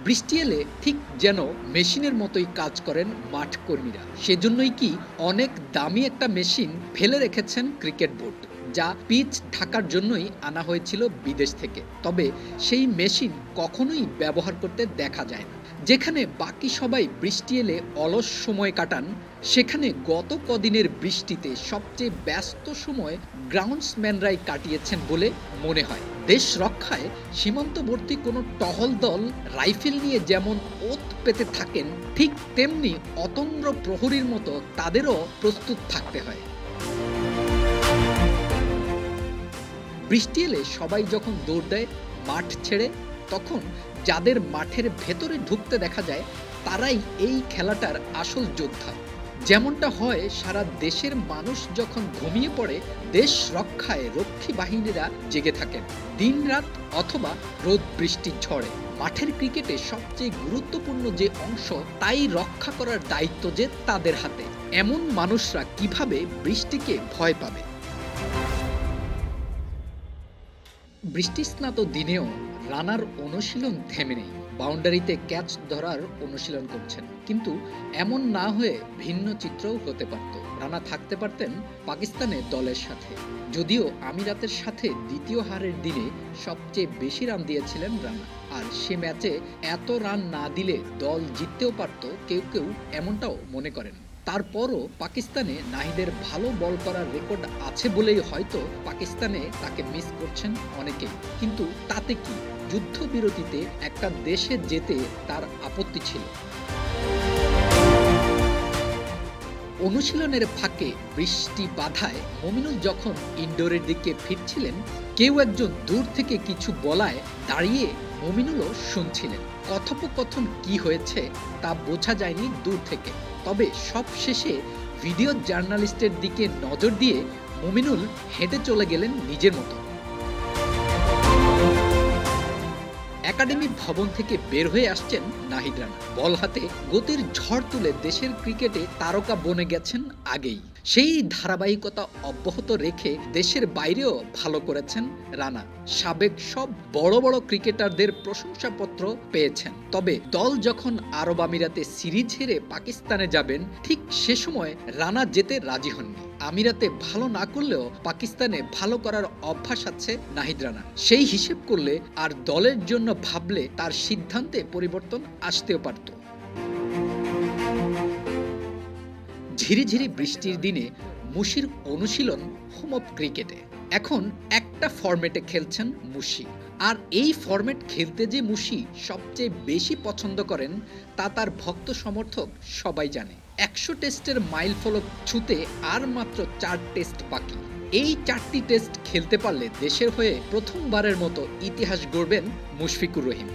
বৃষ্টি এলে ঠিক যেন মেশিনের মতোই কাজ করেন মাঠ কর্মীরা। সেজন্যই কি অনেক দামি একটা মেশিন ফেলে রেখেছেন ক্রিকেট বোর্ড, যা পিচ ঢাকার জন্যই আনা হয়েছিল বিদেশ থেকে। তবে সেই মেশিন কখনোই ব্যবহার করতে দেখা যায় না। যেখানে বাকি সবাই বৃষ্টি এলে অলস সময় কাটান, সেখানে গত কদিনের বৃষ্টিতে সবচেয়ে ব্যস্ত সময় গ্রাউন্ডসম্যানরাই কাটিয়েছেন বলে মনে হয়। দেশ রক্ষায় সীমান্তবর্তী কোনো টহল দল রাইফেল নিয়ে যেমন ওত পেতে থাকেন, ঠিক তেমনি অতন্দ্র প্রহরীর মতো তাদেরও প্রস্তুত থাকতে হয়। বৃষ্টি এলে সবাই যখন দৌড় দেয় মাঠ ছেড়ে, তখন যাদের মাঠের ভেতরে ঢুকতে দেখা যায় তারাই এই খেলাটার আসল যোদ্ধা। যেমনটা হয় সারা দেশের মানুষ যখন ঘুমিয়ে পড়ে, দেশ রক্ষায় রক্ষী বাহিনীরা জেগে থাকেন দিনরাত অথবা রোদ বৃষ্টির ঝড়ে। মাঠের ক্রিকেটে সবচেয়ে গুরুত্বপূর্ণ যে অংশ, তাই রক্ষা করার দায়িত্ব যে তাদের হাতে। এমন মানুষরা কিভাবে বৃষ্টিকে ভয় পাবে? বৃষ্টিস্নাত দিনেও রানার অনুশীলন থেমে নেই। বাউন্ডারিতে ক্যাচ ধরার অনুশীলন করছেন, কিন্তু এমন না হয়ে ভিন্ন চিত্রও হতে পারত। রানা থাকতে পারতেন পাকিস্তানের দলের সাথে। যদিও আমিরাতের সাথে দ্বিতীয় হারের দিনে সবচেয়ে বেশি রান দিয়েছিলেন রানা, আর সে ম্যাচে এত রান না দিলে দল জিততেও পারত, কেউ কেউ এমনটাও মনে করেন। তারপরও পাকিস্তানে নাহিদের ভালো বল করার রেকর্ড আছে বলেই হয়তো পাকিস্তানে তাকে মিস করছেন অনেকেই। কিন্তু তাতে কি? যুদ্ধবিরতিতে একটা দেশে যেতে তার আপত্তি ছিল। অনুশীলনের ফাঁকে বৃষ্টি বাধায় মমিনুল যখন ইনডোরের দিকে ফিরছিলেন, কেউ একজন দূর থেকে কিছু বলায় দাঁড়িয়ে মমিনুলও শুনছিলেন। কথোপকথন কি হয়েছে তা বোঝা যায়নি দূর থেকে, তবে সব শেষে ভিডিও জার্নালিস্টের দিকে নজর দিয়ে মমিনুল হেঁটে চলে গেলেন নিজের মতো। একাডেমি ভবন থেকে বের হয়ে আসছেন নাহিদ রানা। বল হাতে গতির ঝড় তুলে দেশের ক্রিকেটে তারকা বনে গেছেন আগেই। সেই ধারাবাহিকতা অব্যাহত রেখে দেশের বাইরেও ভালো করেছেন রানা। সাবেক সব বড় বড় ক্রিকেটারদের প্রশংসাপত্র পেয়েছেন। তবে দল যখন আরব আমিরাতে সিরিজ হেরে পাকিস্তানে যাবেন, ঠিক সে সময় রানা যেতে রাজি হননি। আমিরাতে ভালো না করলেও পাকিস্তানে ভালো করার অভ্যাস আছে নাহিদ রানা। সেই হিসেব করলে আর দলের জন্য ভাবলে তার সিদ্ধান্তে পরিবর্তন আসতেও পারত। ঝিরিঝিরি বৃষ্টির দিনে মুশির অনুশীলন হোম অফ ক্রিকেটে। এখন একটা ফরম্যাটে খেলছেন মুশি, আর এই ফরম্যাট খেলতে যে মুশি সবচেয়ে বেশি পছন্দ করেন তা তার ভক্ত সমর্থক সবাই জানে। 100 টেস্টের মাইল ফলক ছুঁতে আর মাত্র 4 টেস্ট বাকি। এই 4টি টেস্ট খেলতে পারলে দেশের হয়ে প্রথমবারের মতো ইতিহাস গড়বেন মুশফিকুর রহিম।